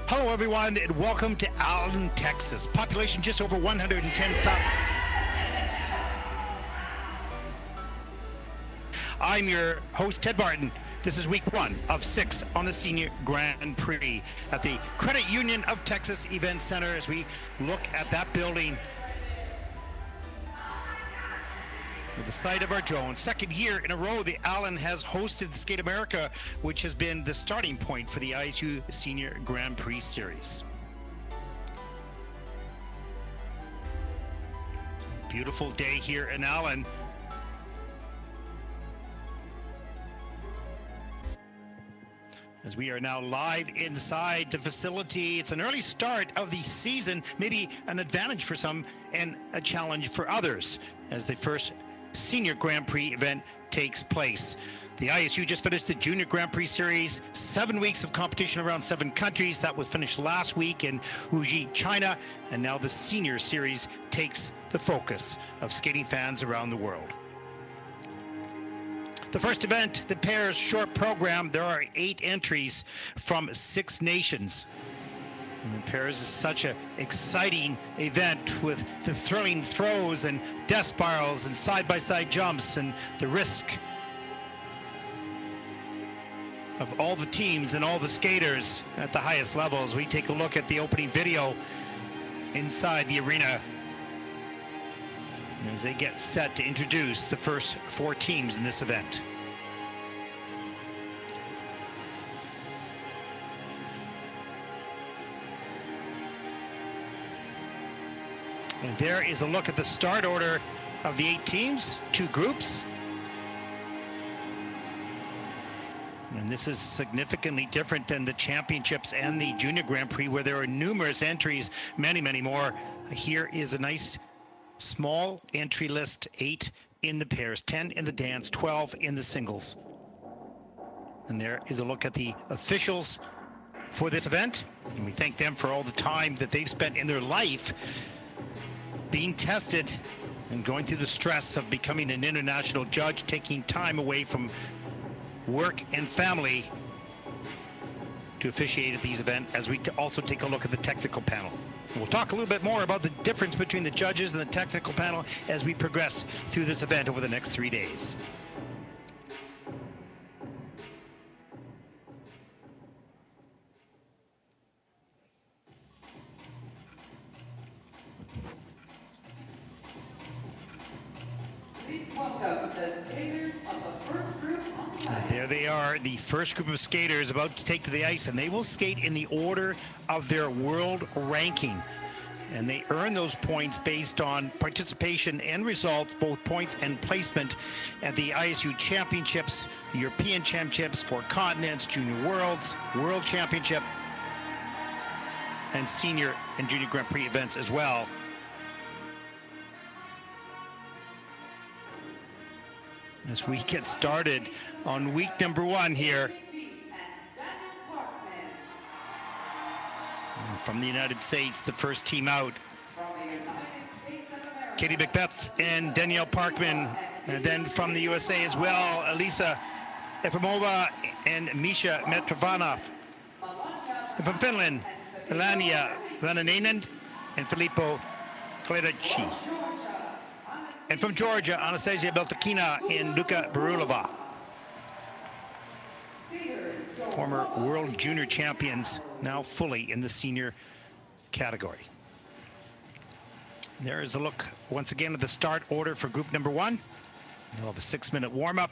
Hello, everyone, and welcome to Allen, Texas. Population just over 110,000. I'm your host, Ted Barton. This is week 1 of 6 on the Senior Grand Prix at the Credit Union of Texas Event Center as we look at that building. The site of our drone. Second year in a row, the Allen has hosted Skate America, which has been the starting point for the ISU Senior Grand Prix Series. Beautiful day here in Allen. As we are now live inside the facility. It's an early start of the season, maybe an advantage for some and a challenge for others as the first Senior Grand Prix event takes place. The ISU just finished the Junior Grand Prix Series, 7 weeks of competition around 7 countries. That was finished last week in Wuxi, China, and now the Senior Series takes the focus of skating fans around the world. The first event, the pairs short program, there are 8 entries from 6 nations. And pairs is such an exciting event with the thrilling throws and death spirals and side-by-side jumps and the risk of all the teams and all the skaters at the highest levels. We take a look at the opening video inside the arena as they get set to introduce the first 4 teams in this event. And there is a look at the start order of the 8 teams, 2 groups. And this is significantly different than the championships and the Junior Grand Prix, where there are numerous entries, many, many more. Here is a nice small entry list, 8 in the pairs, 10 in the dance, 12 in the singles. And there is a look at the officials for this event. And we thank them for all the time that they've spent in their life being tested and going through the stress of becoming an international judge, taking time away from work and family to officiate at these events, as we also take a look at the technical panel. We'll talk a little bit more about the difference between the judges and the technical panel as we progress through this event over the next 3 days. There they are, the first group of skaters about to take to the ice, and they will skate in the order of their world ranking. And they earn those points based on participation and results, both points and placement at the ISU Championships, European Championships, 4 continents, Junior Worlds, World Championship, and Senior and Junior Grand Prix events as well. As we get started on week number 1 here. And from the United States, the first team out. Katie McBeath and Danielle Parkman. And then from the USA as well, Elisa Efimova and Misha Mitrofanov. And from Finland, Elania Vaananen and Filippo Clerici. And from Georgia, Anastasia Metelkina and Luka Berulava. Former world junior champions, now fully in the senior category. There is a look once again at the start order for group number 1. They'll have a 6-minute warm-up.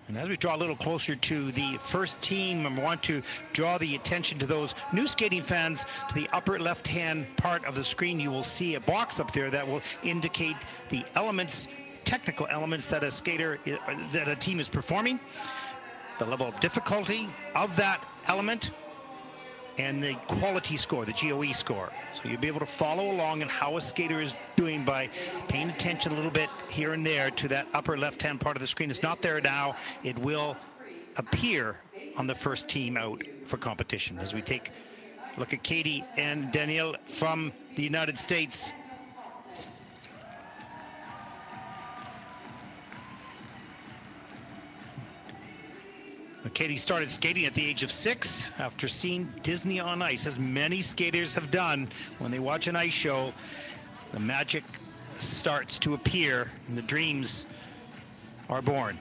And as we draw a little closer to the first team, I want to draw the attention to those new skating fans. To the upper left-hand part of the screen, you will see a box up there that will indicate the elements, technical elements that a team is performing, the level of difficulty of that element, and the quality score, the GOE score. So you'll be able to follow along in how a skater is doing by paying attention a little bit here and there to that upper left-hand part of the screen. It's not there now. It will appear on the first team out for competition. As we take a look at Katie and Danielle from the United States. Katie started skating at the age of 6 after seeing Disney on Ice, as many skaters have done. When they watch an ice show, the magic starts to appear and the dreams are born.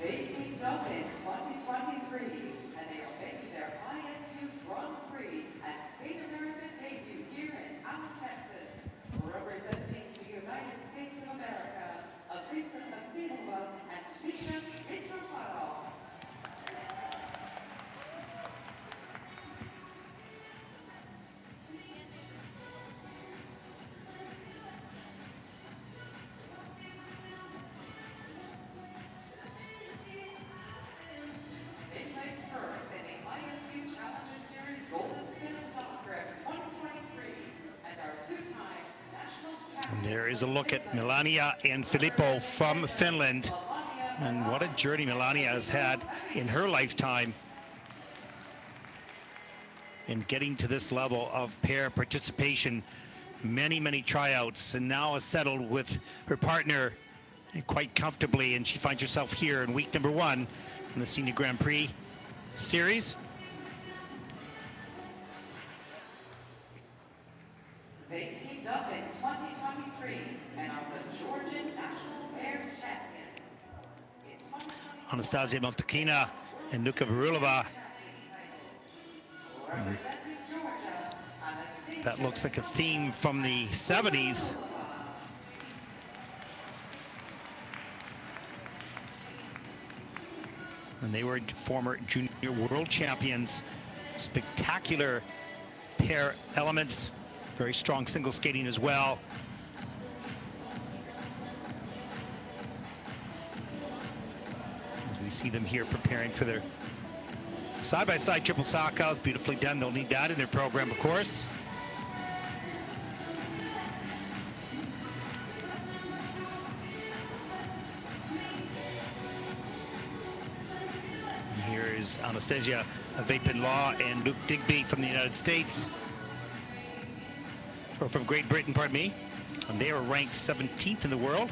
They teamed up in 2023, and they are making their ISU Grand Prix and Skate America debut here in Allen, Texas. Representing the United States of America, Efimova and Mitrofanov. And there is a look at Melania and Filippo from Finland. And what a journey Melania has had in her lifetime in getting to this level of pair participation. Many, many tryouts, and now is settled with her partner quite comfortably, and she finds herself here in week number 1 in the Senior Grand Prix series. They teamed up in 2023 and are the Georgian National Pairs champions. Anastasia Metelkina and Nuka Berulava. That looks like a theme from the 70s. And they were former junior world champions. Spectacular pair elements. Very strong single skating as well. As we see them here preparing for their side-by-side triple sockouts. Beautifully done. They'll need that in their program, of course. And here is Anastasia Vaipan-Law and Luke Digby from the United States. Or from Great Britain, pardon me. And they are ranked 17th in the world.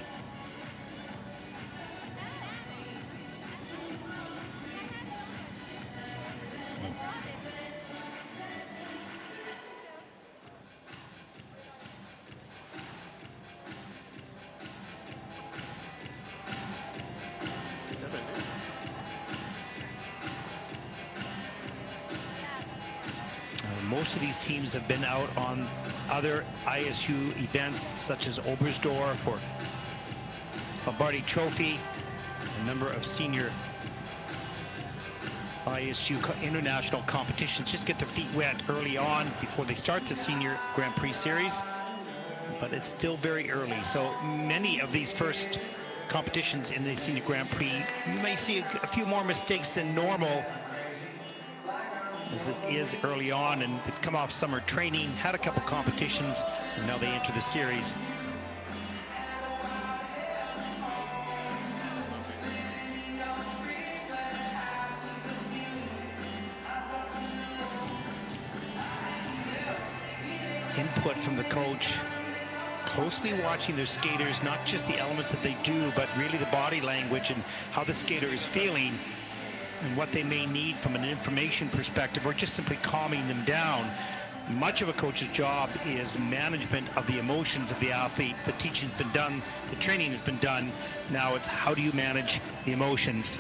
Most of these teams have been out on other ISU events such as Oberstdorf or Lombardi Trophy, a number of senior ISU international competitions. Just get their feet wet early on before they start the Senior Grand Prix Series, but it's still very early. So many of these first competitions in the Senior Grand Prix, you may see a few more mistakes than normal, as it is early on, and they've come off summer training, had a couple competitions, and now they enter the series. Input from the coach, closely watching their skaters, not just the elements that they do, but really the body language and how the skater is feeling, and what they may need from an information perspective, or just simply calming them down. Much of a coach's job is management of the emotions of the athlete. The teaching's been done, the training has been done. Now it's how do you manage the emotions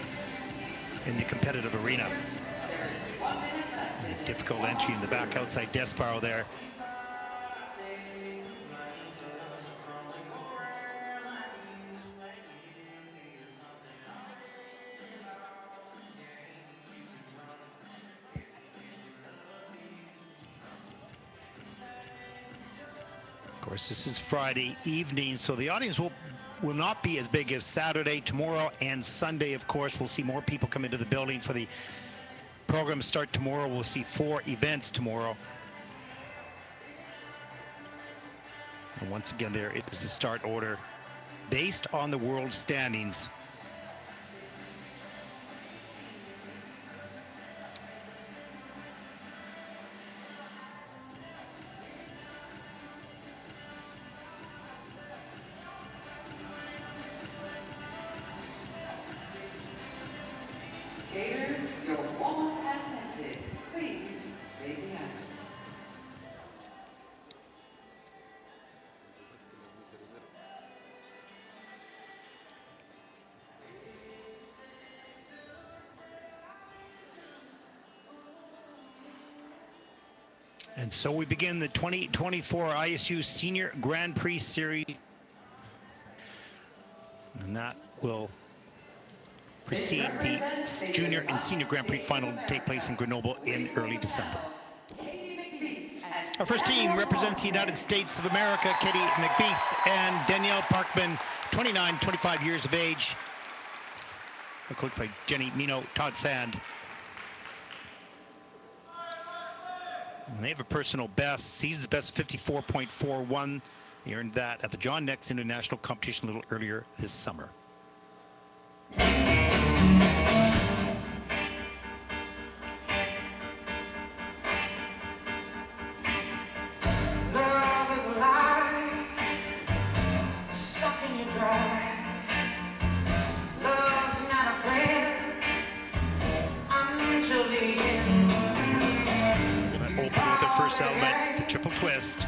in the competitive arena. A difficult entry in the back outside death spiral there. Of course, this is Friday evening, so the audience will not be as big as Saturday, tomorrow, and Sunday. Of course, we'll see more people come into the building for the program start tomorrow. We'll see 4 events tomorrow. And once again, there is the start order based on the world standings. Skaters accepted. Please leave the ice. And so we begin the 2024 ISU Senior Grand Prix Series. And that will precede the Junior and Senior Grand Prix final to take place in Grenoble in early December. Our first team represents the United States of America, Katie McBeath and Danielle Parkman, 29, 25 years of age. Coached by Jenny Mino, Todd Sand. And they have a personal best, season's best 54.41. They earned that at the John Nex International Competition a little earlier this summer. Love is a lie, sucking you dry. Love's not a friend until the end. Open with the first element, the triple twist.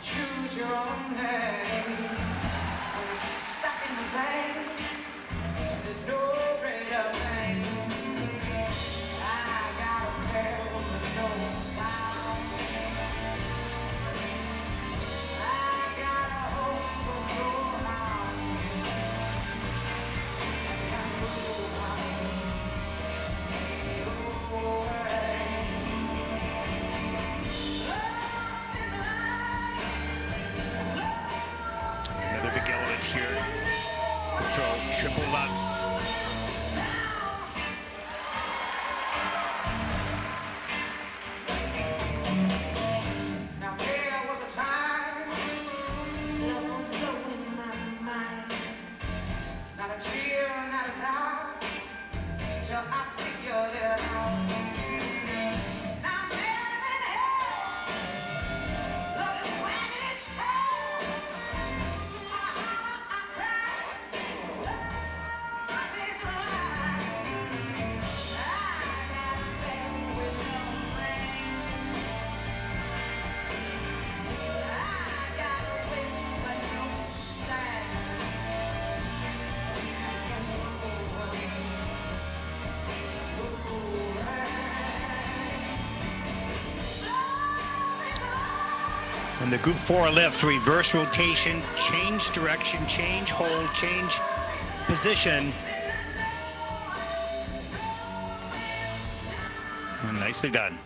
Choose your own name. When you're stuck in the vein, there's no greater thing. I got a bell with no sound. I got a horse with no hound. Go away. Another big element here. Throw triple lutz. Now there was a time love was blowing my mind. Not a tear, not a doubt, till I figured it out. Now I'm better than hell. Love is wagging its tail. I holler, I cry. Love is a lie. I got a bed with no rain. I got a whip but no slag. And the Group 4 lift, reverse rotation, change direction, change hold, change position. And nicely done.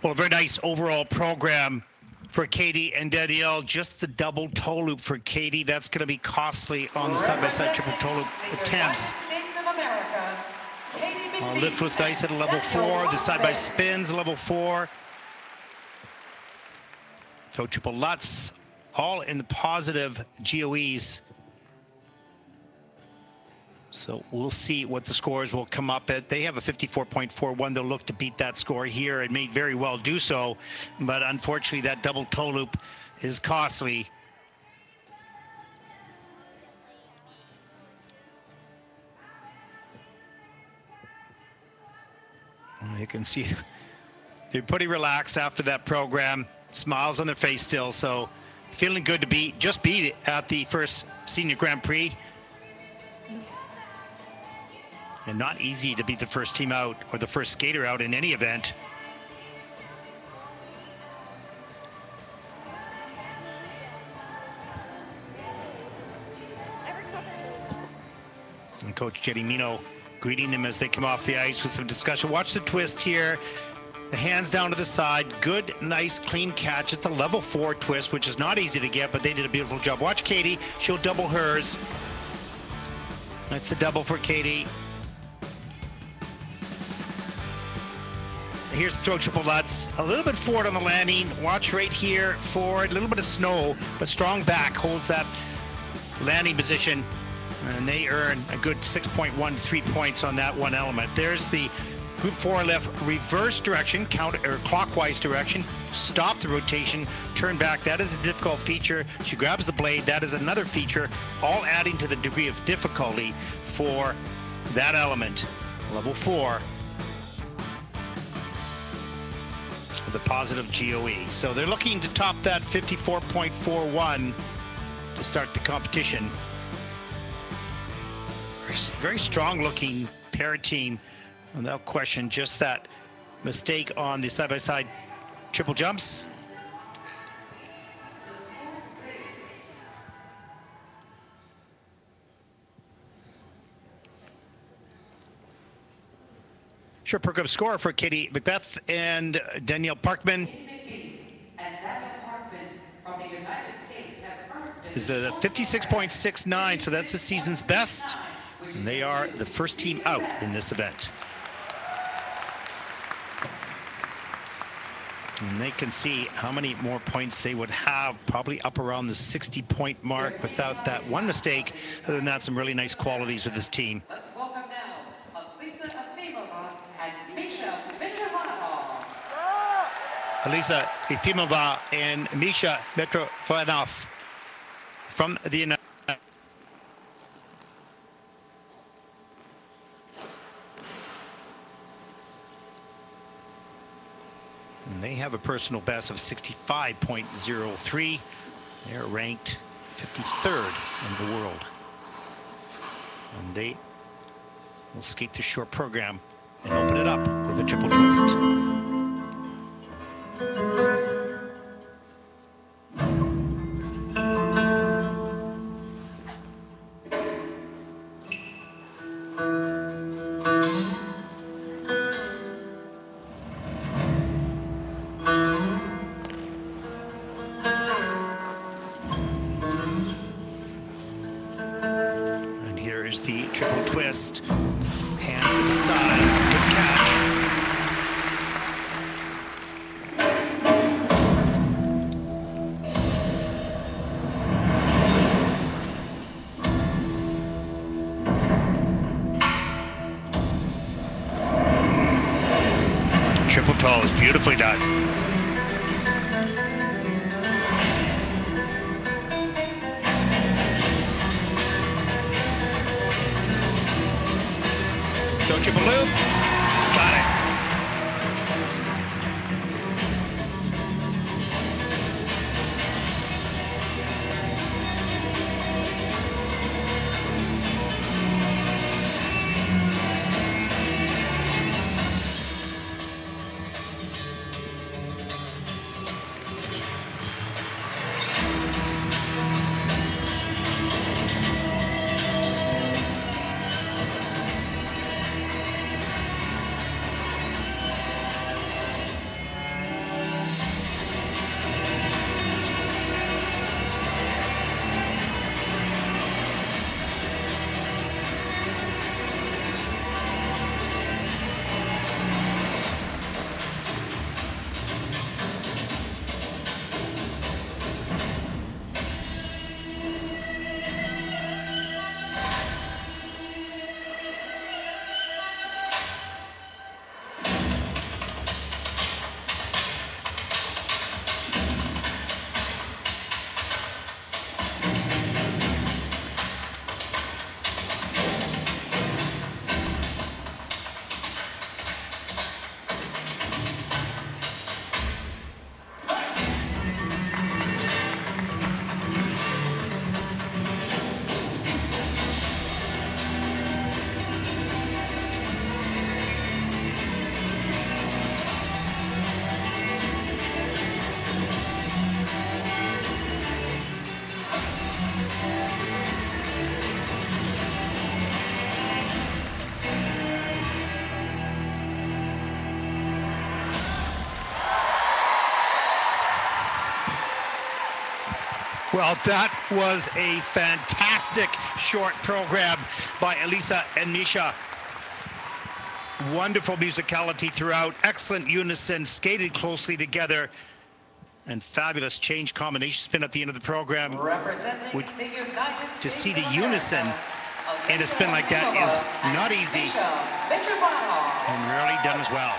Well, a very nice overall program for Katie and Danielle. Just the double toe loop for Katie. That's going to be costly on the side-by-side triple toe loop attempts. Lift was nice at a level 4. The side-by spins, a level 4. Toe triple lutz, all in the positive GOEs. So we'll see what the scores will come up at. They have a 54.41. They'll look to beat that score here and may very well do so. But unfortunately, that double toe loop is costly. You can see they're pretty relaxed after that program. Smiles on their face still. So feeling good to just be at the first Senior Grand Prix. And not easy to be the first team out or the first skater out in any event. coach Jenny Mino greeting them as they come off the ice with some discussion. Watch the twist here. The hands down to the side. Good, nice, clean catch. It's a level 4 twist, which is not easy to get, but they did a beautiful job. Watch Katie. She'll double hers. That's the double for Katie. Here's the throw triple Lutz. A little bit forward on the landing. Watch right here. Forward. A little bit of snow, but strong back holds that landing position. And they earn a good 6.13 points on that one element. There's the Group 4 lift, reverse direction, counter or clockwise direction. Stop the rotation, turn back. That is a difficult feature. She grabs the blade. That is another feature, all adding to the degree of difficulty for that element. Level 4. The positive GOE. So they're looking to top that 54.41 to start the competition. Very strong looking pair team, without question. Just that mistake on the side-by-side triple jumps. Short program score for Katie McBeath and Danielle Parkman is a 56.69, so that's the season's best. And they are the first team out in this event. And they can see how many more points they would have, probably up around the 60-point mark without that one mistake. Other than that, some really nice qualities with this team. Let's welcome now Efimova and Mitrofanov. Elisa Efimova and Misha Mitrofanov from the United States. And they have a personal best of 65.03. They're ranked 53rd in the world. And they will skate the short program and open it up with a triple twist. The triple twist, hands to the side, good catch. Triple toe is beautifully done. Triple loop, got it. Well, that was a fantastic short program by Elisa and Misha. Wonderful musicality throughout, excellent unison, skated closely together, and fabulous change combination spin at the end of the program. Representing the United To States see the of unison America, in a spin like that Efimova is not and easy, Mitrofanov. and rarely done as well.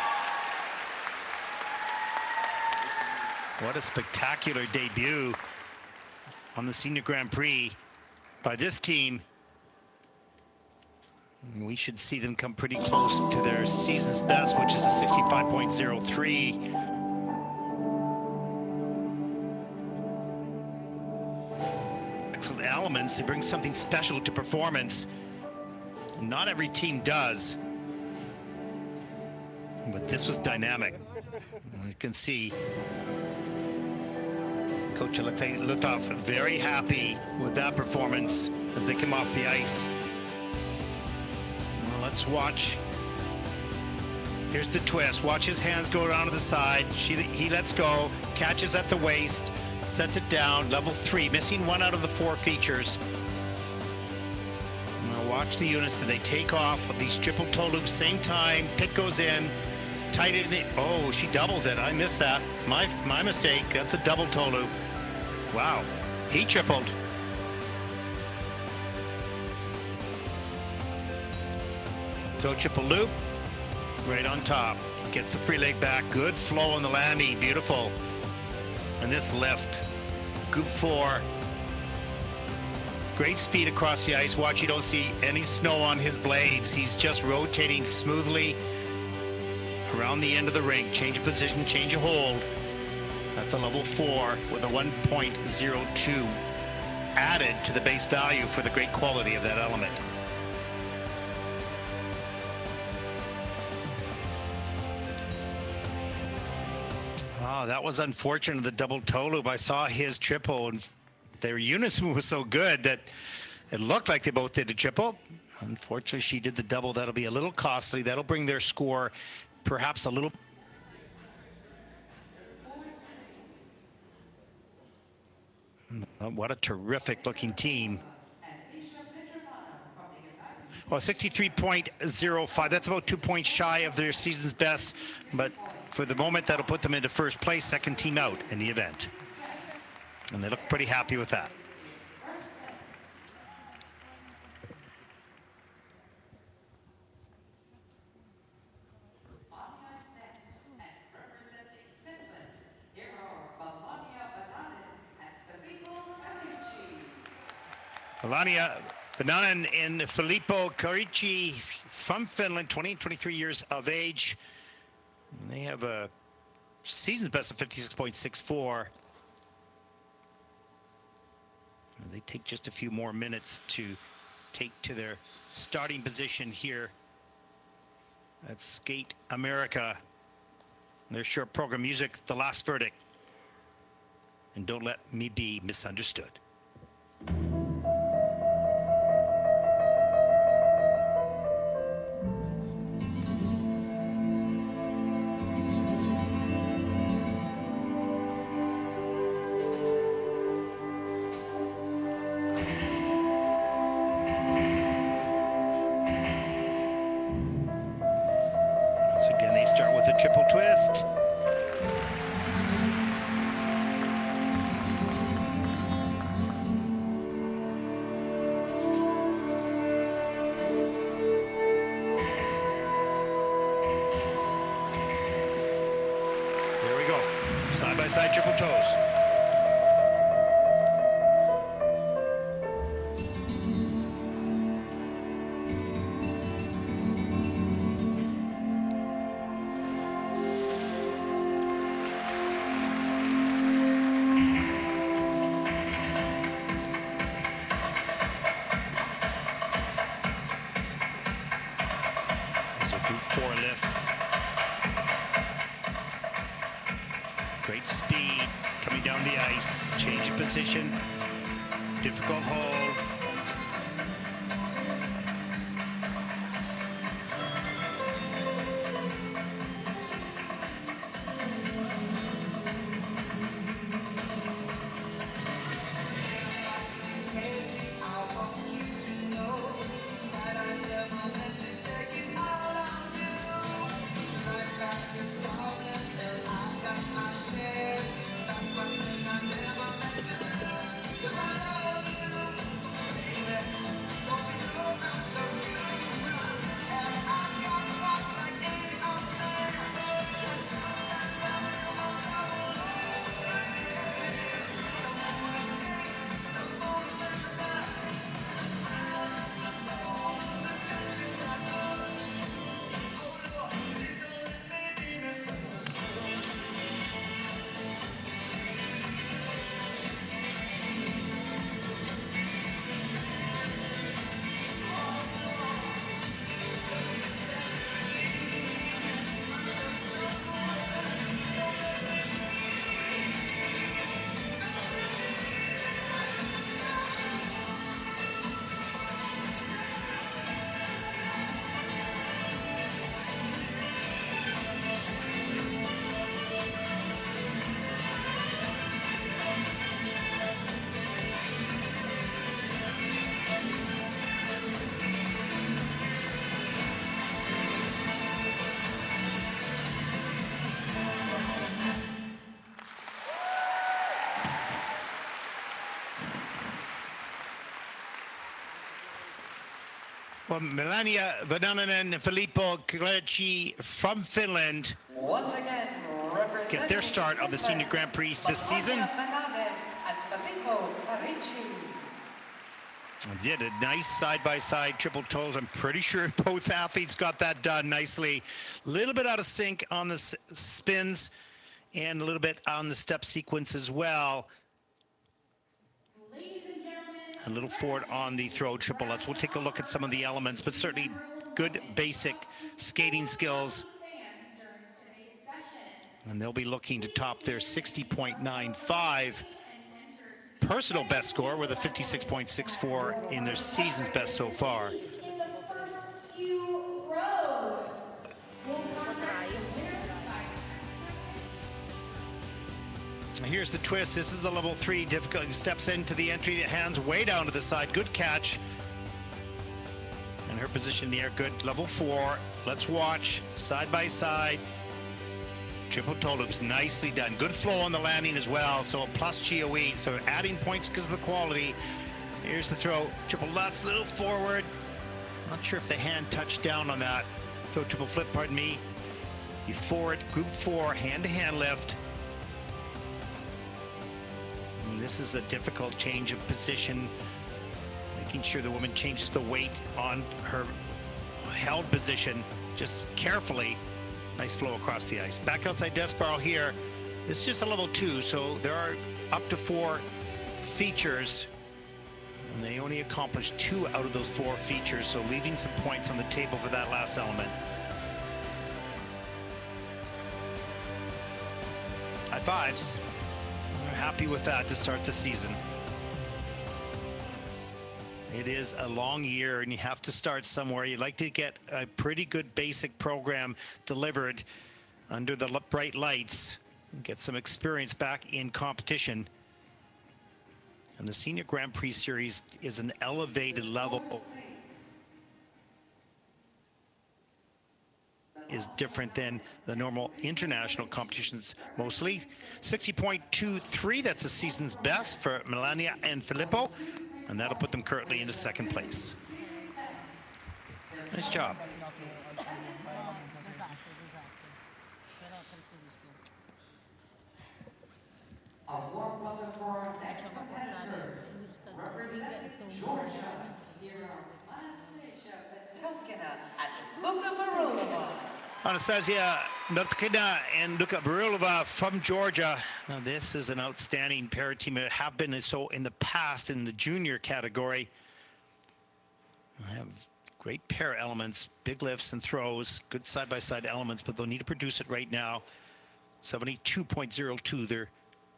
What a spectacular debut on the Senior Grand Prix by this team. We should see them come pretty close to their season's best, which is a 65.03. Excellent elements. They bring something special to performance. Not every team does, but this was dynamic. You can see Coach Alexei looked off very happy with that performance as they come off the ice. Well, let's watch. Here's the twist. Watch his hands go down to the side. He lets go, catches at the waist, sets it down, level 3, missing 1 out of the 4 features. Now watch the unison. They take off with these triple toe loops, same time, pick goes in, tight in it. Oh, she doubles it. I missed that. My mistake. That's a double toe loop. Wow, he tripled. Throw triple loop, right on top. Gets the free leg back. Good flow on the landing. Beautiful. And this lift. Group 4. Great speed across the ice. Watch, you don't see any snow on his blades. He's just rotating smoothly around the end of the rink. Change of position, change of hold. That's a level 4 with a 1.02 added to the base value for the great quality of that element. Oh, that was unfortunate, the double toe loop. I saw his triple, and their unison was so good that it looked like they both did a triple. Unfortunately, she did the double. That'll be a little costly. That'll bring their score perhaps a little. What a terrific looking team. Well, 63.05. That's about 2 points shy of their season's best, but for the moment, that'll put them into first place, second team out in the event. And they look pretty happy with that. Vaananen and Filippo Clerici from Finland, 20 and 23 years of age. And they have a season's best of 56.64. They take just a few more minutes to take to their starting position here at Skate America. Their short program music, The Last Verdict. And Don't Let Me Be Misunderstood. Triple twist. There we go. Side by side triple toes. Great speed coming down the ice, change of position, difficult hold. from Melania Vaananen and Filippo Clerici from Finland Once again, get their start on the Senior Grand Prix this season. Vaananen and Filippo Clerici. Did a nice side-by-side triple toes. I'm pretty sure both athletes got that done nicely. A little bit out of sync on the spins and a little bit on the step sequence as well. A little forward on the throw triple lutz. We'll take a look at some of the elements, but certainly good basic skating skills. And they'll be looking to top their 60.95 personal best score with a 56.64 in their season's best so far. Here's the twist. This is the level 3 difficulty. Steps into the entry, the hands way down to the side. Good catch. And her position there, good. Level 4. Let's watch side by side. Triple toe loops, nicely done. Good flow on the landing as well. So a plus GOE. So adding points because of the quality. Here's the throw. Triple lutz, little forward. Not sure if the hand touched down on that. Throw triple flip, pardon me. The forward, group 4, hand-to-hand lift. And this is a difficult change of position, making sure the woman changes the weight on her held position just carefully. Nice flow across the ice. Back outside Desparo here. This is just a level 2, so there are up to 4 features, and they only accomplished 2 out of those 4 features, so leaving some points on the table for that last element. High fives. We're happy with that to start the season. It is a long year and you have to start somewhere. You'd like to get a pretty good basic program delivered under the bright lights and get some experience back in competition. And the Senior Grand Prix Series is an elevated level. Is different than the normal international competitions mostly. 60.23, that's the season's best for Melania and Filippo, and that'll put them currently into second place. Nice job. A warm welcome for our next competitors. Representing Georgia, here are Anastasia Metelkina and Luka Berulava. Anastasia Metelkina and Luka Berulava from Georgia. Now this is an outstanding pair team. It have been so in the past in the junior category. I have great pair elements, big lifts and throws, good side-by-side elements, but they'll need to produce it right now. 72.02, their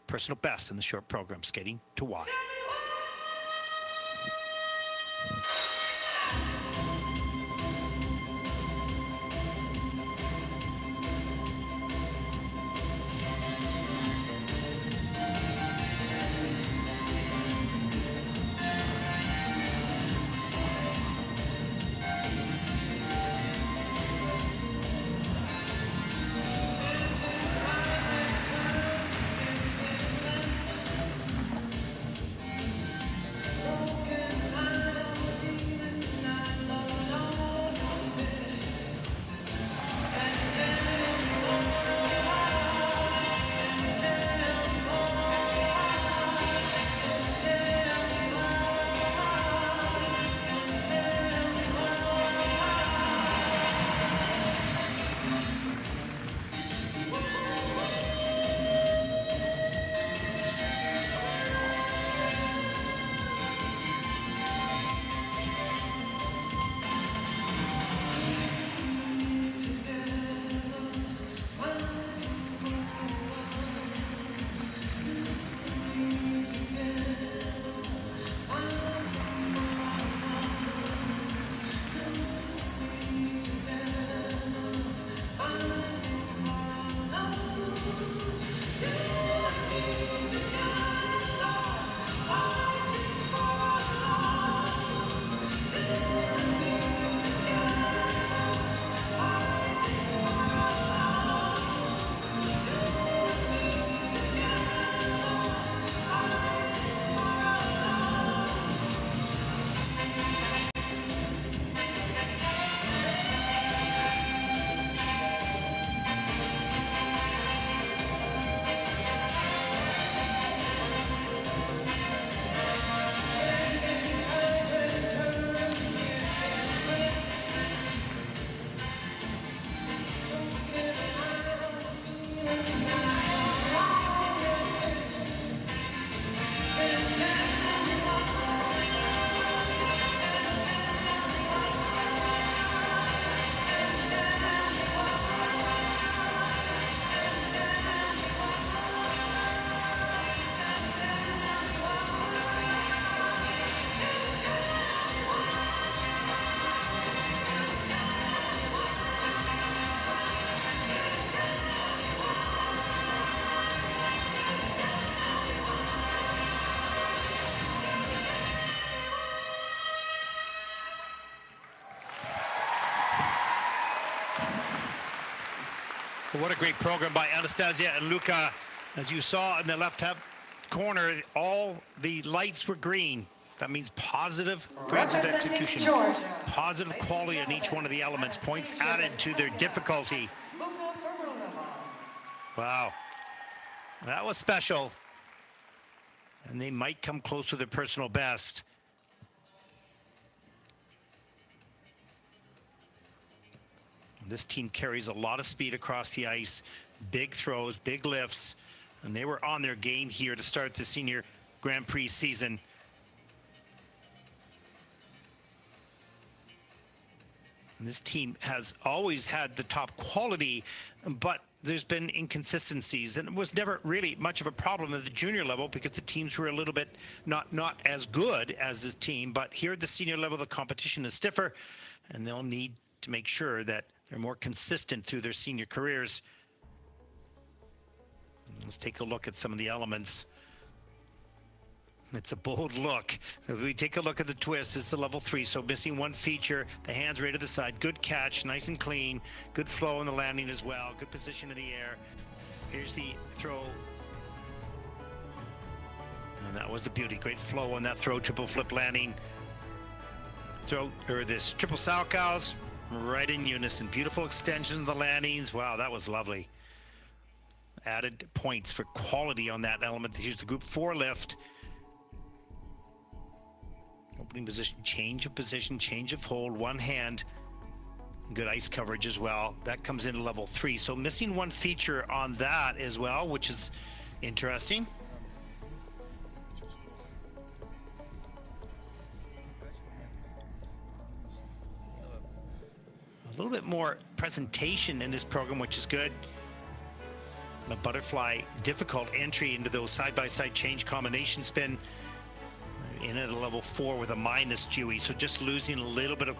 personal best in the short program, skating to Y. What a great program by Anastasia and Luca. As you saw in the left-hand corner, all the lights were green. That means positive grades of execution, positive quality in each one of the elements, points added to their difficulty. Wow, that was special. And they might come close to their personal best. This team carries a lot of speed across the ice, big throws, big lifts, and they were on their game here to start the senior Grand Prix season. And this team has always had the top quality, but there's been inconsistencies, and it was never really much of a problem at the junior level because the teams were a little bit not as good as this team. But here at the senior level, the competition is stiffer, and they'll need to make sure that they're more consistent through their senior careers. Let's take a look at some of the elements. It's a bold look. If we take a look at the twist, it's the level 3, so missing one feature. The hands right to the side. Good catch, nice and clean. Good flow in the landing as well. Good position in the air. Here's the throw. And that was a beauty. Great flow on that throw. Triple flip landing. Throw, or this triple Salchows. Right in unison. Beautiful extensions of the landings. Wow, that was lovely. Added points for quality on that element. Here's the group 4 lift. Opening position, change of hold, one hand. Good ice coverage as well. That comes into level 3. So missing one feature on that as well, which is interesting. A little bit more presentation in this program, which is good. And a butterfly, difficult entry into those side-by-side change combination spin. In at a level 4 with a minus Dewey, so just losing a little bit of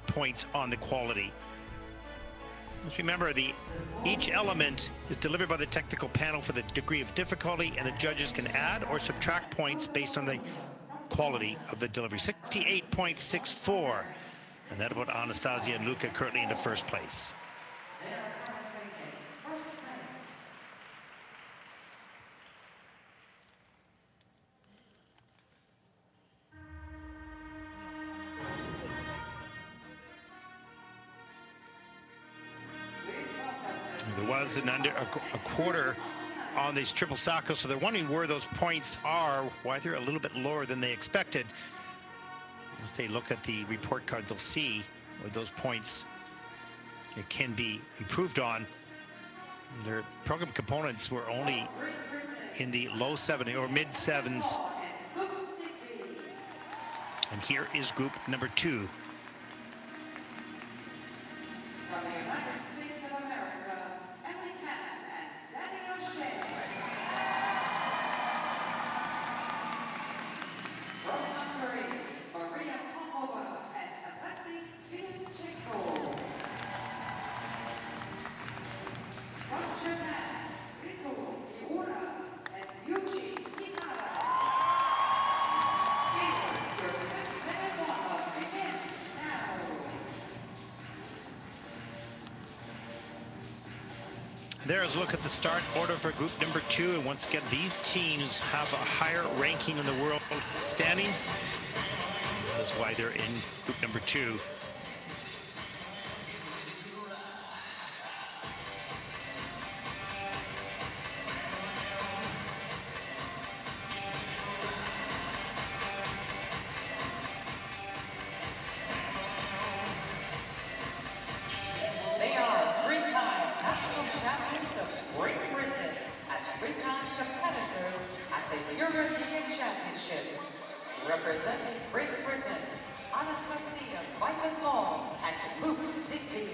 points on the quality. Let's remember, each element is delivered by the technical panel for the degree of difficulty, and the judges can add or subtract points based on the quality of the delivery. 68.64, and that about Anastasia and Luca currently into first place. There was an under a quarter on these triple Salchows, so they're wondering where those points are, why they're a little bit lower than they expected. Once they look at the report card, they'll see where those points can be improved on. Their program components were only in the low 70 or mid 7s. And here is group number 2. There's a look at the start order for group number 2, and once again, these teams have a higher ranking in the world standings. That's why they're in group number 2. Representing Great Britain, Anastasia Vaipan-Law and Digby.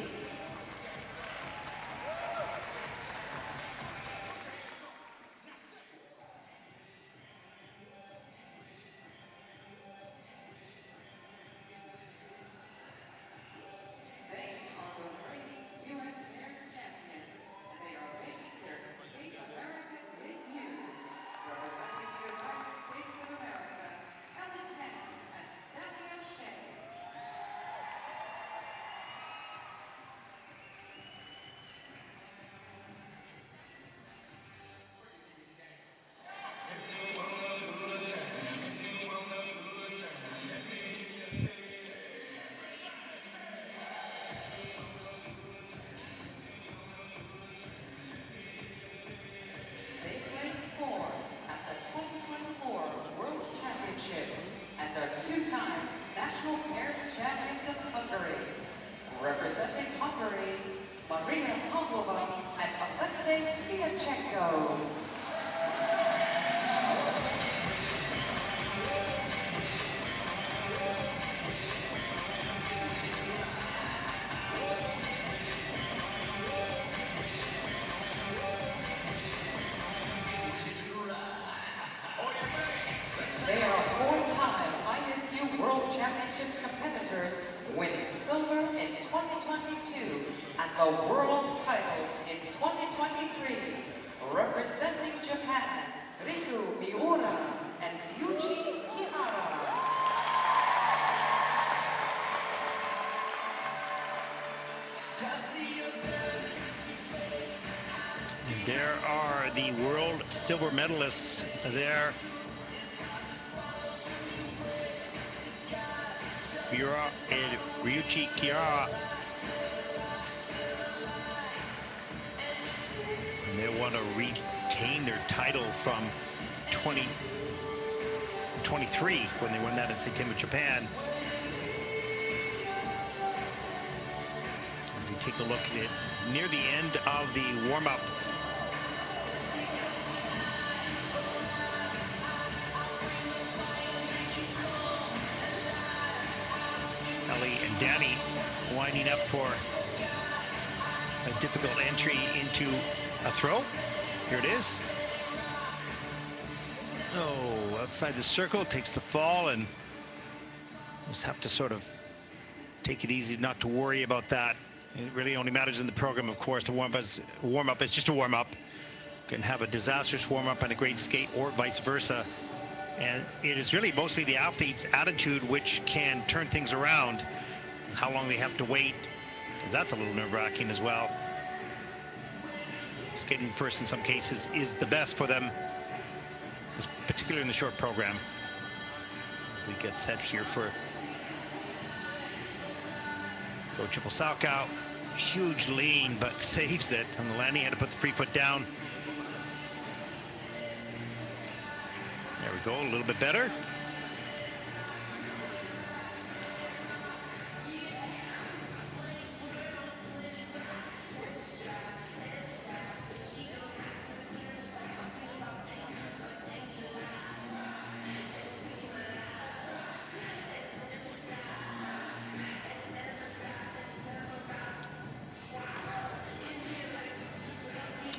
National Pairs Champions of Hungary. Representing Hungary, Maria Pavlova and Alexei Sviatchenko. They are four-time ISU World Championships competitors, winning silver in 2022 and the world title in 2023. Representing Japan, Riku Miura and Yuji Kihara. There are the world silver medalists there. Miura and Ryuichi Kihara. And they want to retain their title from 2023 when they won that in September, Japan. And we take a look at it near the end of the warm-up. Ellie and Danny winding up for a difficult entry into a throw. Here it is. Oh, outside the circle, takes the fall, and just have to sort of take it easy, not to worry about that. It really only matters in the program, of course. The warm-up is just a warm-up. You can have a disastrous warm-up and a great skate, or vice versa. And it is really mostly the athlete's attitude which can turn things around. How long they have to wait, because that's a little nerve-wracking as well. Skating first in some cases is the best for them, particularly in the short program. We get set here for throw triple Salchow. Huge lean, but saves it. On the landing, had to put the free foot down. There we go, a little bit better.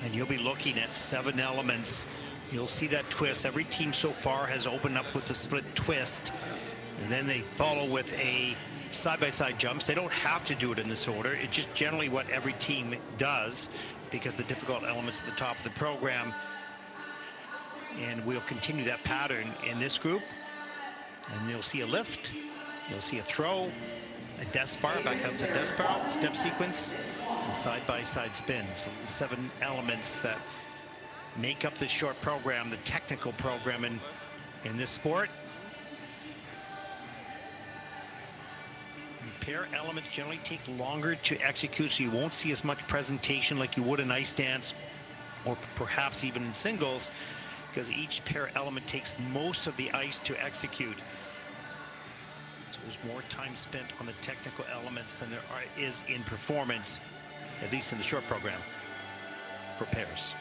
And you'll be looking at 7 elements. You'll see that twist. Every team so far has opened up with a split twist, and then they follow with a side-by-side jumps. They don't have to do it in this order. It's just generally what every team does, because the difficult elements at the top of the program. And we'll continue that pattern in this group. And you'll see a lift, you'll see a throw, a death bar, back up to death bar, step sequence, and side-by-side spins. So the 7 elements that make up the short program, the technical program in this sport. And pair elements generally take longer to execute, so you won't see as much presentation like you would in ice dance, or perhaps even in singles, because each pair element takes most of the ice to execute. So there's more time spent on the technical elements than there is in performance, at least in the short program for pairs.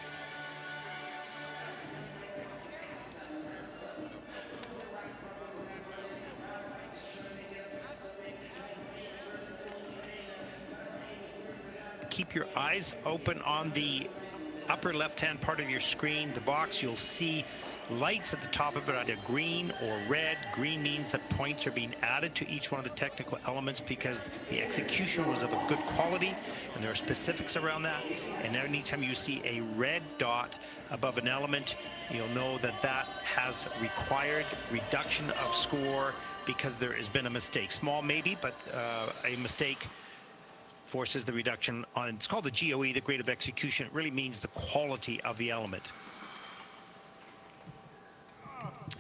Keep your eyes open on the upper left-hand part of your screen, the box. You'll see lights at the top of it, either green or red. Green means that points are being added to each one of the technical elements because the execution was of a good quality, and there are specifics around that. And anytime you see a red dot above an element, you'll know that that has required reduction of score because there has been a mistake. Small maybe, but a mistake forces the reduction on. It's called the GOE, the grade of execution. It really means the quality of the element.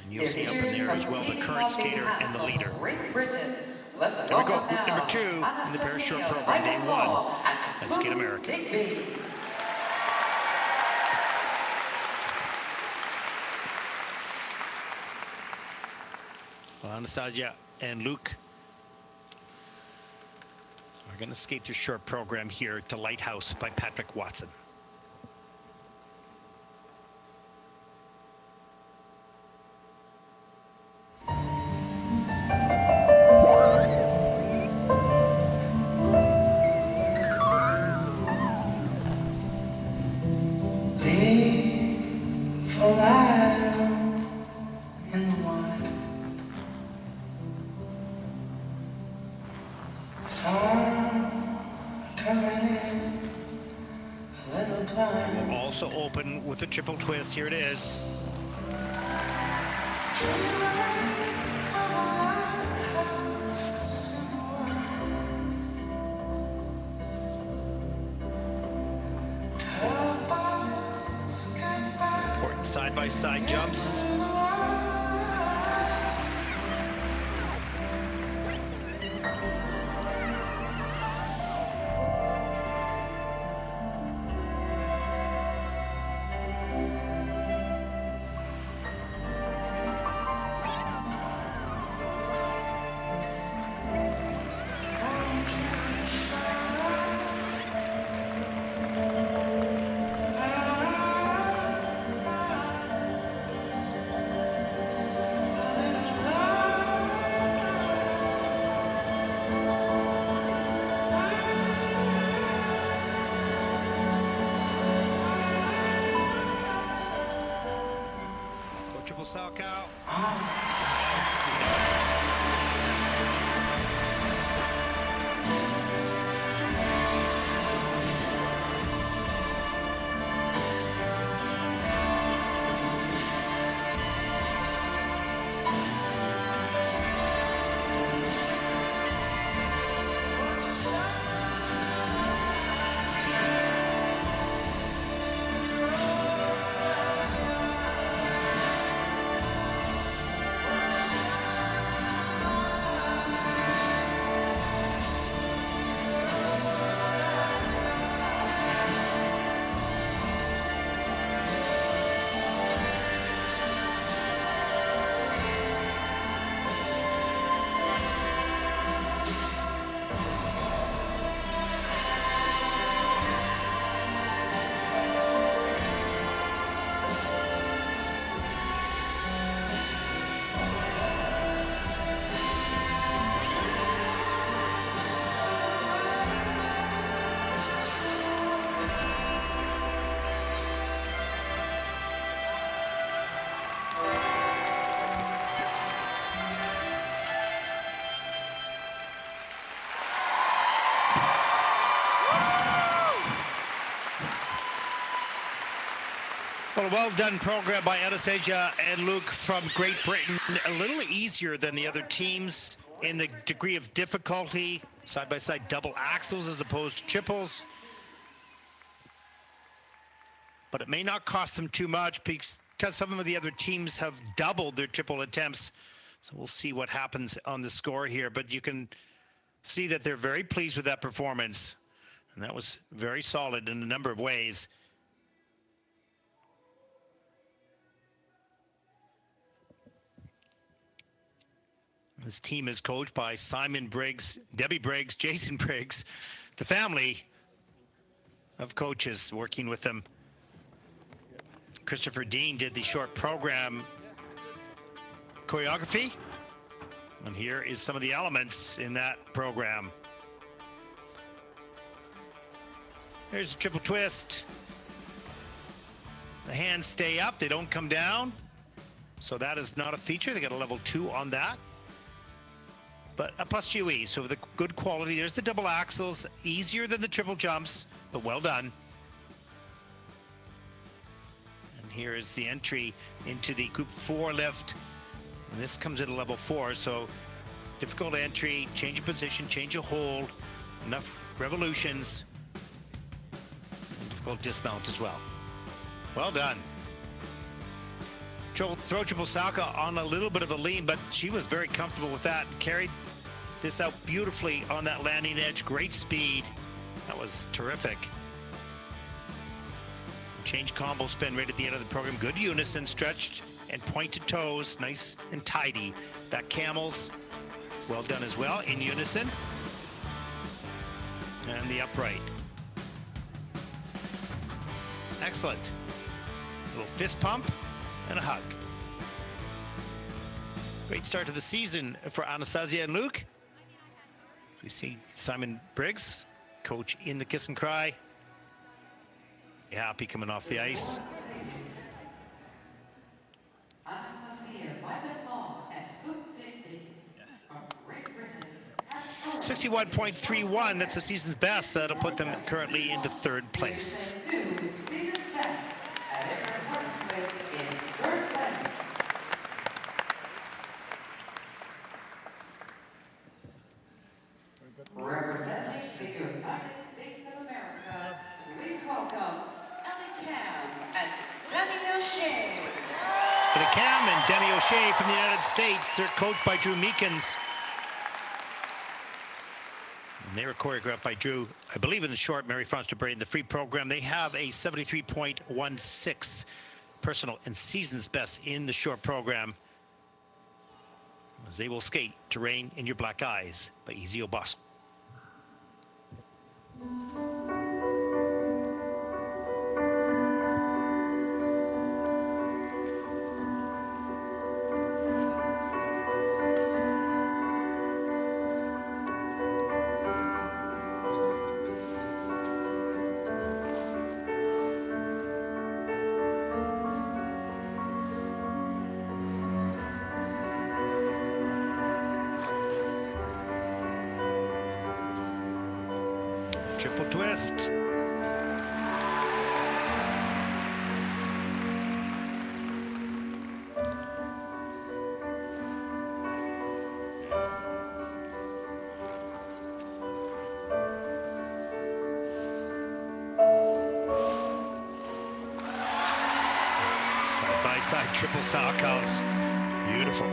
And you'll see up in there as well the current skater and the leader. Great Britain. Let's There we go, welcome group number 2 in the pair short program, day 1 at Skate America. Digby. Well, Anastasia and Luke We're going to skate through short program here to Lighthouse by Patrick Watson. Also open with a triple twist. Here it is. Important side-by-side jumps. Salchow. Well, a well-done program by Anastasia and Luke from Great Britain. A little easier than the other teams in the degree of difficulty. Side-by-side double axles as opposed to triples. But it may not cost them too much because some of the other teams have doubled their triple attempts. So we'll see what happens on the score here. But you can see that they're very pleased with that performance. And that was very solid in a number of ways. This team is coached by Simon Briggs, Debbie Briggs, Jason Briggs, the family of coaches working with them. Christopher Dean did the short program choreography. And here is some of the elements in that program. There's a triple twist. The hands stay up, they don't come down. So that is not a feature. They got a level 2 on that. But a plus GUE, so the good quality. There's the double axles, easier than the triple jumps, but well done. And here is the entry into the group 4 lift. And this comes at a level 4, so difficult entry, change of position, change of hold, enough revolutions, and difficult dismount as well. Well done. Throw triple Salka on a little bit of a lean, but she was very comfortable with that. Carried this out beautifully on that landing edge. Great speed. That was terrific. Change combo spin right at the end of the program. Good unison, stretched and pointed toes. Nice and tidy. Back camels. Well done as well in unison. And the upright. Excellent. A little fist pump and a hug. Great start to the season for Anastasia and Luke. We see Simon Briggs, coach in the kiss and cry. Happy coming off the ice. Anastasia Vaipan-Law and Digby from Great Britain. 61.31, that's the season's best. That'll put them currently into third place. New season's best, and they're currently in third place. Representing the United States of America, please welcome Cam and Denny O'Shea. For the Cam and Denny O'Shea from the United States, they're coached by Drew Meekins. And they were choreographed by Drew, I believe, in the short, Mary Franz-Dubré in the free program. They have a 73.16 personal and season's best in the short program, as they will skate to Rain in Your Black Eyes by Easy O'Boss. Triple twist. Side by side triple sour cows. Beautiful.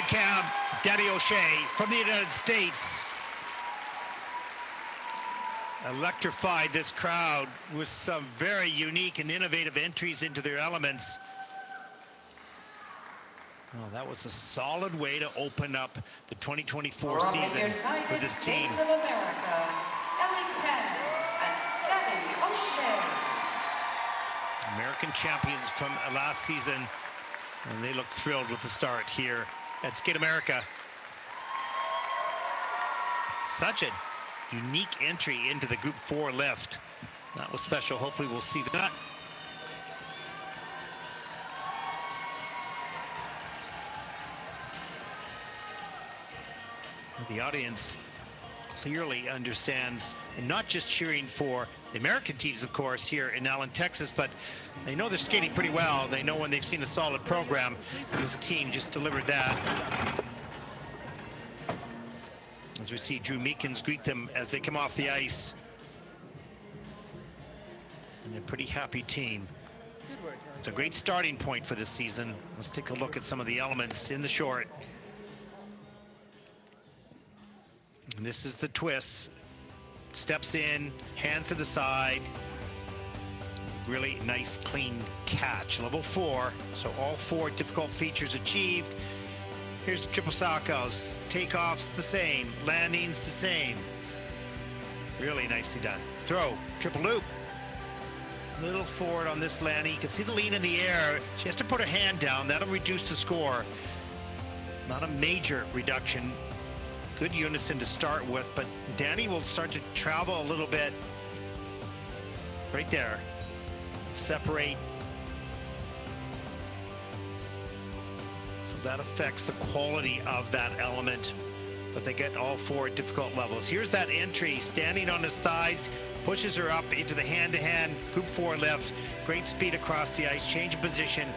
Cam, Denny O'Shea from the United States. Electrified this crowd with some very unique and innovative entries into their elements. Oh, that was a solid way to open up the 2024 season for this team. States of America, Cam and Denny O'Shea. American champions from last season, and they look thrilled with the start here at Skate America. Such a unique entry into the Group 4 lift. That was special. Hopefully we'll see that. The audience clearly understands, and not just cheering for the American teams, of course, here in Allen, Texas, but they know they're skating pretty well. They know when they've seen a solid program, and this team just delivered that. As we see Drew Meekins greet them as they come off the ice. And a pretty happy team. It's a great starting point for this season. Let's take a look at some of the elements in the short. And this is the twist. Steps in, hands to the side. Really nice, clean catch. Level 4, so all 4 difficult features achieved. Here's the triple Salchows. Takeoffs the same, landings the same. Really nicely done. Throw, triple loop. Little forward on this landing. You can see the lean in the air. She has to put her hand down. That'll reduce the score. Not a major reduction. Good unison to start with, but Danny will start to travel a little bit. Right there. Separate. So that affects the quality of that element, but they get all 4 difficult levels. Here's that entry, standing on his thighs, pushes her up into the hand-to-hand group 4 lift. Great speed across the ice, change of position.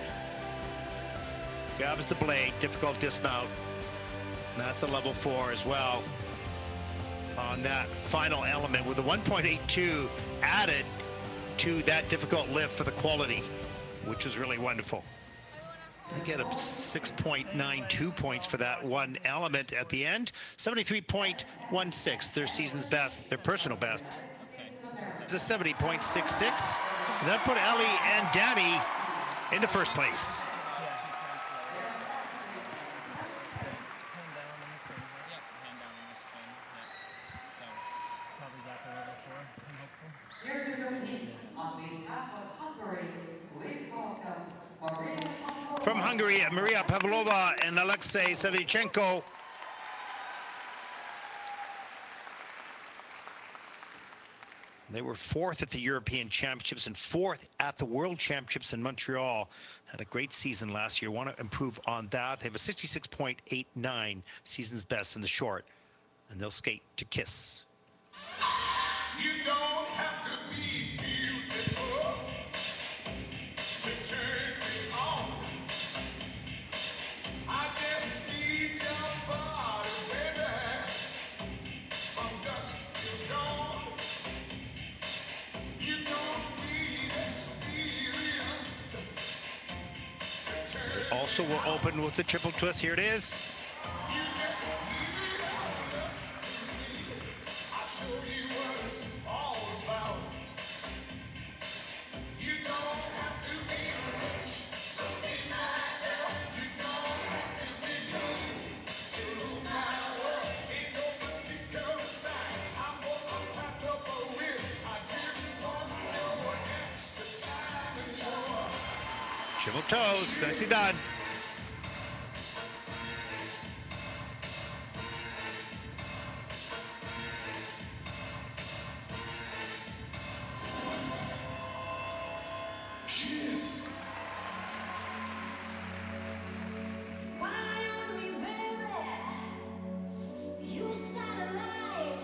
Grabs the blade, difficult dismount. And that's a level 4 as well on that final element, with the 1.82 added to that difficult lift for the quality, which was really wonderful. They get a 6.92 points for that one element at the end. 73.16, their season's best, their personal best. It's a 70.66. And that put Ellie and Danny into first place. Here to compete on behalf of Hungary, please welcome Maria Pavlova. From Hungary, Maria Pavlova and Alexei Sviatchenko. They were 4th at the European Championships and 4th at the World Championships in Montreal. Had a great season last year. Want to improve on that. They have a 66.89, season's best in the short. And they'll skate to Kiss. You don't have to be beautiful to turn me on. I just need your body, baby, from dusk till dawn. You don't need experience to turn. Also will open with the triple twist. Here it is. You just leave it all up to me. I'll show you what it's all about. You don't have to be rich to be my girl. You don't have to be mean to rule my world. Ain't no particular sign I'm more compatible with. I just want to know what extra time in your Triple toes. Nicely done. kiss. Spy on me, baby. You satellite.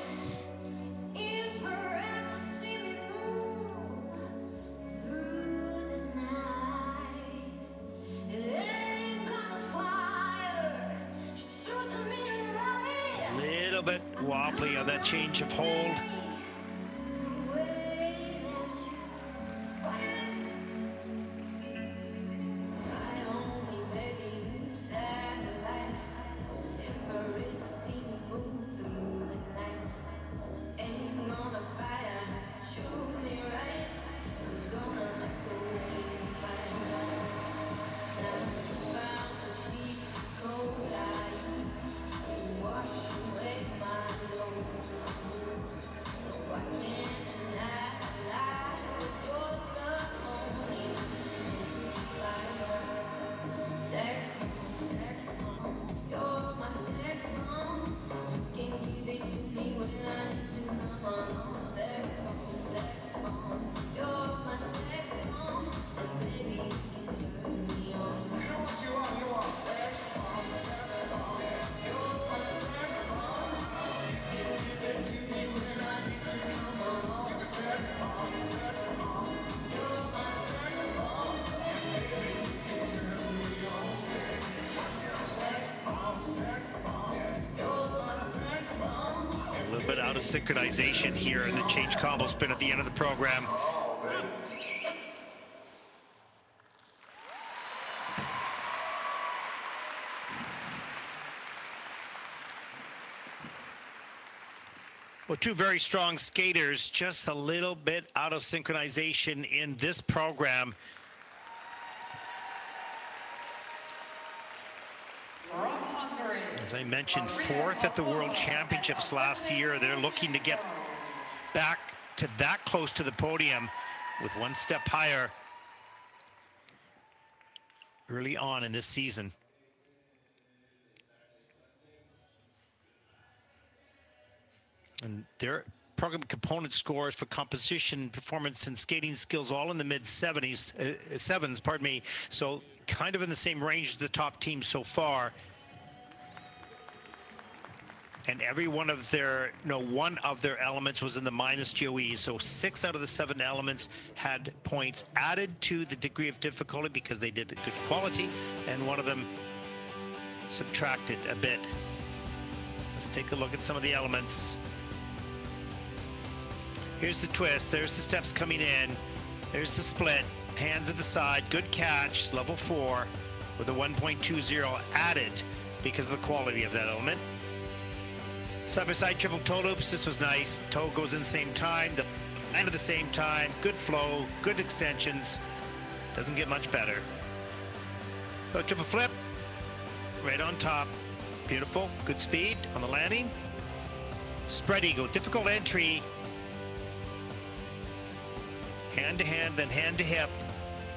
Infrared to see me move through the night. It ain't gonna fire. Shoot me right. A little bit wobbly on that change of hold. The way that you fight. Spy on me, baby. You satellite. Infrared to see me move through the night. Ain't gonna fire. Shoot me right. I'm gonna like the way you fight. I'm about to see the code I use to wash away my lows. of synchronization here in the change combo spin at the end of the program. Well, two very strong skaters, just a little bit out of synchronization in this program. As I mentioned, fourth at the World Championships last year. They're looking to get back to that close to the podium with one step higher early on in this season. And their program component scores for composition, performance, and skating skills all in the mid-70s, sevens, pardon me. So kind of in the same range as the top team so far. And every one of their elements was in the minus GOE. So 6 out of the 7 elements had points added to the degree of difficulty because they did good quality, and one of them subtracted a bit. Let's take a look at some of the elements. Here's the twist, there's the steps coming in, there's the split, hands at the side, good catch, level 4, with a 1.20 added because of the quality of that element. Side-by-side triple toe loops, this was nice, toe goes in the same time, the end at the same time, good flow, good extensions, doesn't get much better. Go triple flip, right on top, beautiful, good speed on the landing. Spread eagle, difficult entry, hand to hand, then hand to hip,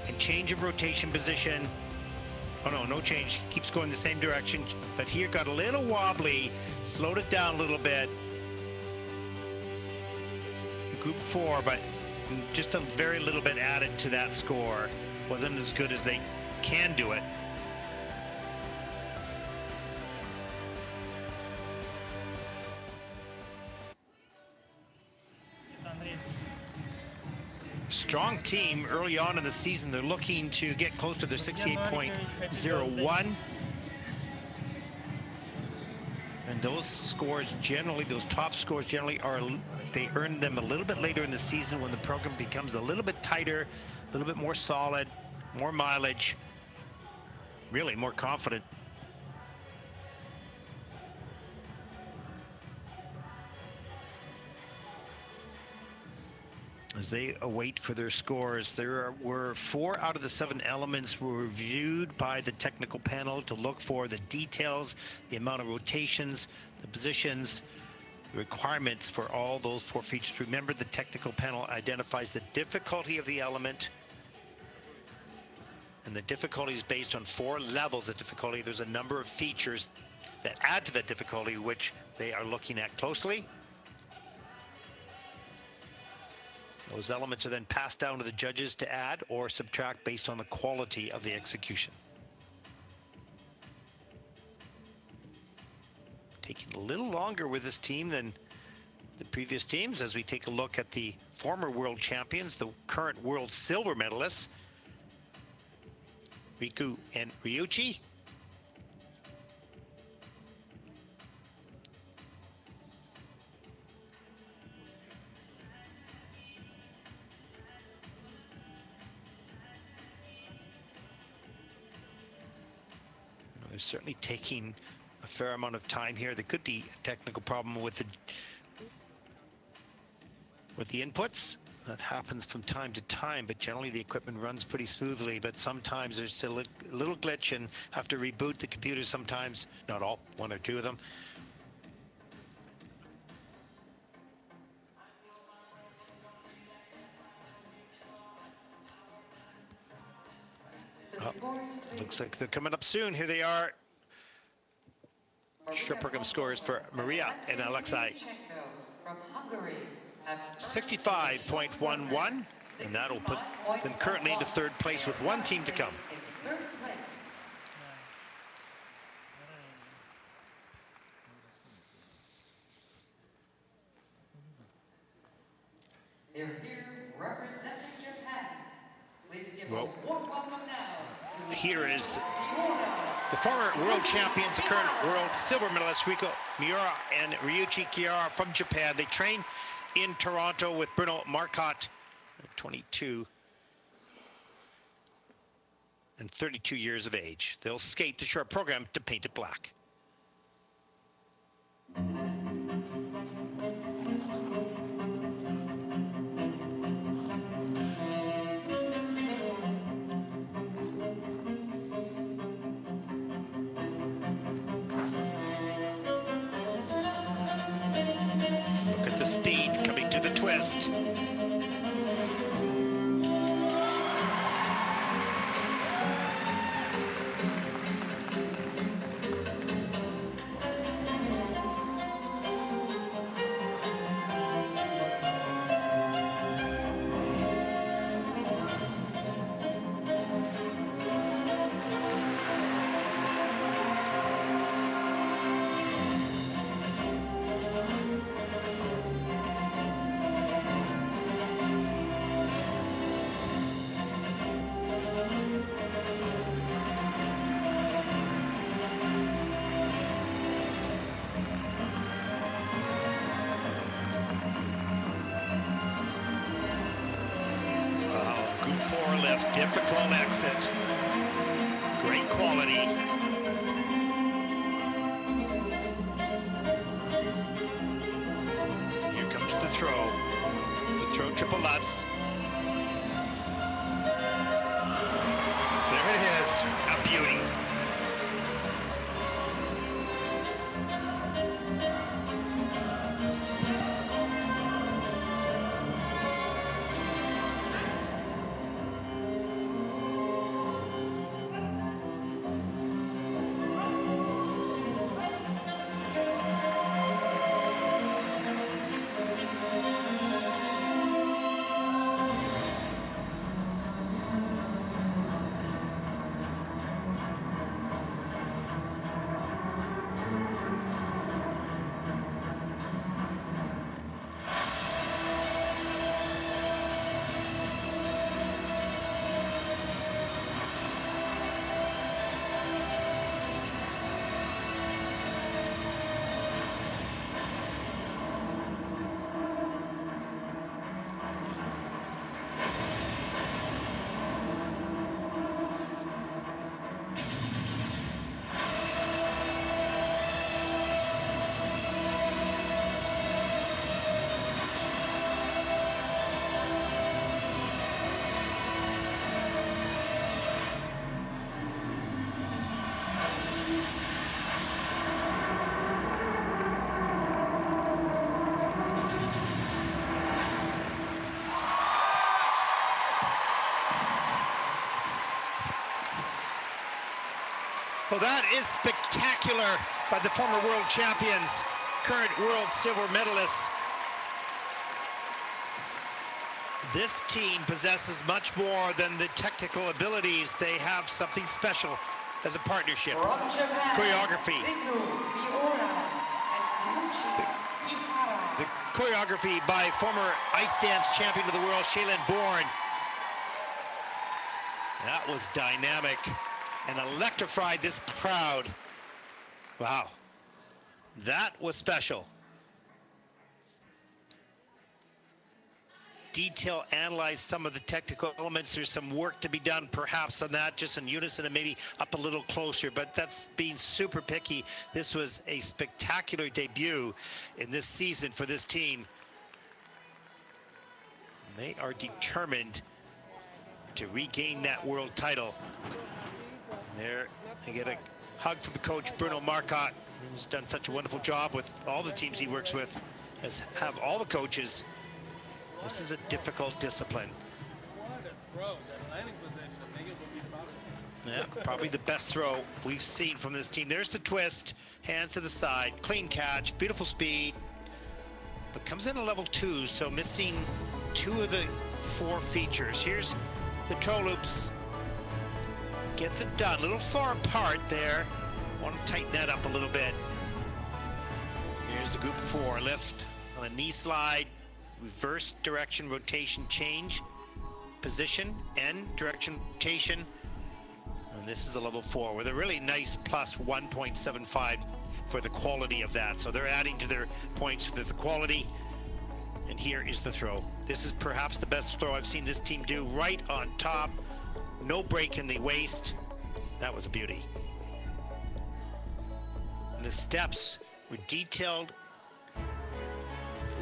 and change of rotation position. Oh no, no change, keeps going the same direction, but here got a little wobbly, slowed it down a little bit. Group 4, but just a very little bit added to that score. Wasn't as good as they can do it. Strong team early on in the season. They're looking to get close to their 68.01. And those scores generally, those top scores generally they earn them a little bit later in the season when the program becomes a little bit tighter, a little bit more solid, more mileage, really more confident. As they await for their scores, there were 4 out of the 7 elements were reviewed by the technical panel to look for the details, the amount of rotations, the positions, the requirements for all those 4 features. Remember, the technical panel identifies the difficulty of the element, and the difficulty is based on 4 levels of difficulty. There's a number of features that add to that difficulty, which they are looking at closely. Those elements are then passed down to the judges to add or subtract based on the quality of the execution. Taking a little longer with this team than the previous teams as we take a look at the former world champions, the current world silver medalists, Riku and Ryuichi. They're certainly taking a fair amount of time here. There could be a technical problem with the inputs. That happens from time to time, but generally the equipment runs pretty smoothly. But sometimes there's still a little glitch and have to reboot the computer sometimes. Not all, 1 or 2 of them. Oh, looks like they're coming up soon. Here they are. Short program scores for Maria and Alexei. 65.11, and that'll put them currently into 3rd place with 1 team to come. They're here representing Japan. Please give a warm welcome now to here is Miura. The former world champions, the current world silver medalist Miura and Ryuichi Kihara from Japan. They train in Toronto with Bruno Marcotte, 22 and 32 years of age. They'll skate the short program to paint it black. Look at the speed coming to the twist. Lift, difficult exit, great quality. Here comes the throw triple Lutz. There it is, a beauty. Well, that is spectacular by the former world champions, current world silver medalists. This team possesses much more than the technical abilities. They have something special as a partnership. Choreography. The choreography by former ice dance champion of the world, Shaylin Bourne. That was dynamic and electrified this crowd. Wow, that was special. Detail analyze some of the technical elements. There's some work to be done perhaps on that, just in unison and maybe up a little closer, but that's being super picky. This was a spectacular debut in this season for this team. They are determined to regain that world title. There, they get a hug from the coach, Bruno Marcotte, who's done such a wonderful job with all the teams he works with, as have all the coaches. This is a difficult discipline. Yeah, probably the best throw we've seen from this team. There's the twist, hands to the side, clean catch, beautiful speed, but comes in a level 2, so missing 2 of the 4 features. Here's the toe loops. Gets it done, a little far apart there. Want to tighten that up a little bit. Here's the group 4 lift on a knee slide, reverse direction rotation change, position and direction rotation. And this is a level 4 with a really nice plus 1.75 for the quality of that. So they're adding to their points with the quality. And here is the throw. This is perhaps the best throw I've seen this team do. Right on top, no break in the waist. That was a beauty. And the steps were detailed.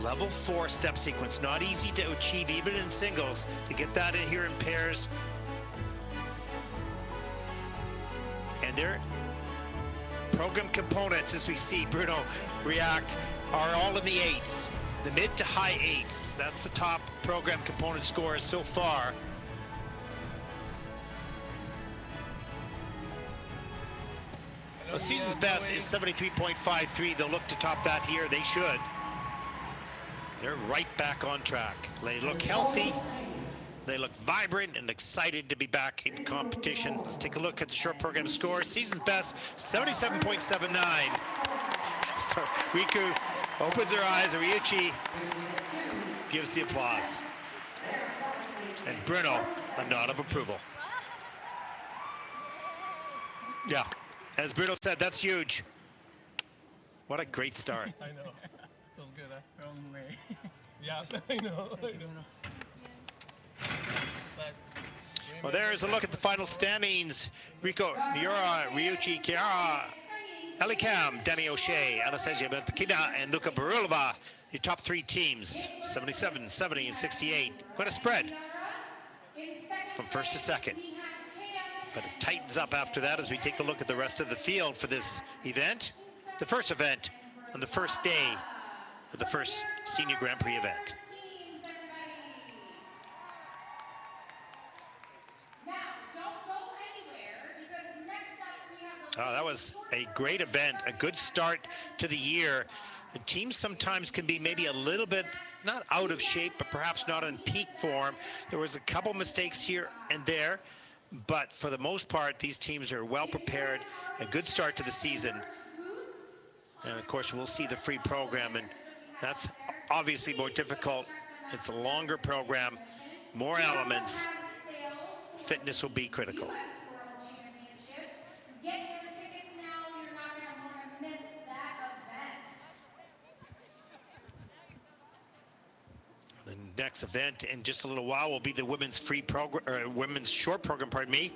Level 4 step sequence, not easy to achieve even in singles. To get that in here in pairs. And their program components, as we see Bruno react, are all in the 8s. The mid to high 8s. That's the top program component scores so far. The season's best is 73.53. They'll look to top that here. They should. They're right back on track. They look healthy. They look vibrant and excited to be back in competition. Let's take a look at the short program score. Season's best, 77.79. So Riku opens her eyes, and Ryuichi gives the applause. And Bruno, a nod of approval. Yeah, as Bruno said, that's huge. What a great start. I know. Feels good, huh? Wrong way. Yeah, I know. But well, there's a look at the final standings. Rico, Miura, Ryuichi, Kihara, Elikam, Danny O'Shea, Anastasia Metelkina, and Luka Berulava, your top 3 teams, 77, 70, and 68. Quite a spread from first to second. But it tightens up after that as we take a look at the rest of the field for this event. The first event on the first day of the first Senior Grand Prix event. Oh, that was a great event, a good start to the year. The teams sometimes can be maybe a little bit, not out of shape, but perhaps not in peak form. There was a couple mistakes here and there, but for the most part, these teams are well prepared, a good start to the season. And of course, we'll see the free program, and that's obviously more difficult. It's a longer program, more elements. Fitness will be critical. The next event in just a little while will be the women's free program, or women's short program, pardon me.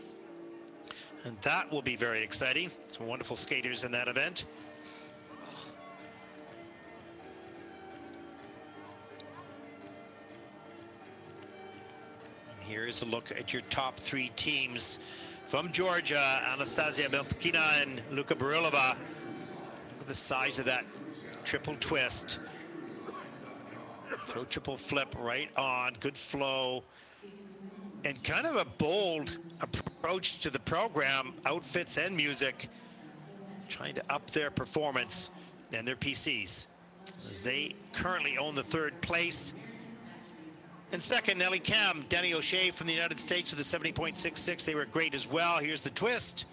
And that will be very exciting. Some wonderful skaters in that event. And here's a look at your top 3 teams from Georgia: Anastasia Metelkina and Luka Berulava. Look at the size of that triple twist. Throw triple flip right on, good flow, and kind of a bold approach to the program, outfits and music, trying to up their performance and their PCs, as they currently own the 3rd place. And second, Elikam, Danny O'Shea from the United States with a 70.66. They were great as well. Here's the twist.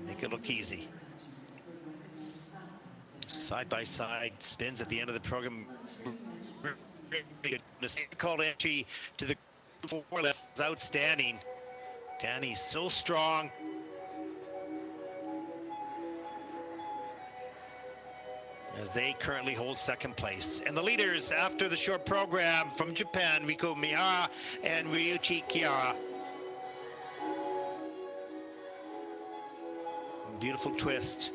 Make it look easy. Side-by-side spins at the end of the program. Called entry to the 4 left is outstanding. Danny's so strong. As they currently hold 2nd place. And the leaders after the short program from Japan, Riku Miura and Ryuichi Kihara. Beautiful twist.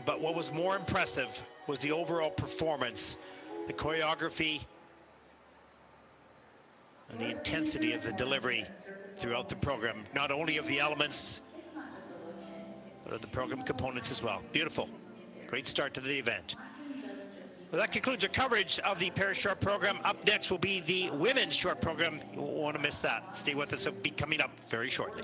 But what was more impressive was the overall performance, the choreography, and the intensity of the delivery throughout the program, not only of the elements, but of the program components as well. Beautiful. Great start to the event. Well, that concludes our coverage of the Paris short program. Up next will be the women's short program. You won't want to miss that. Stay with us. It'll be coming up very shortly.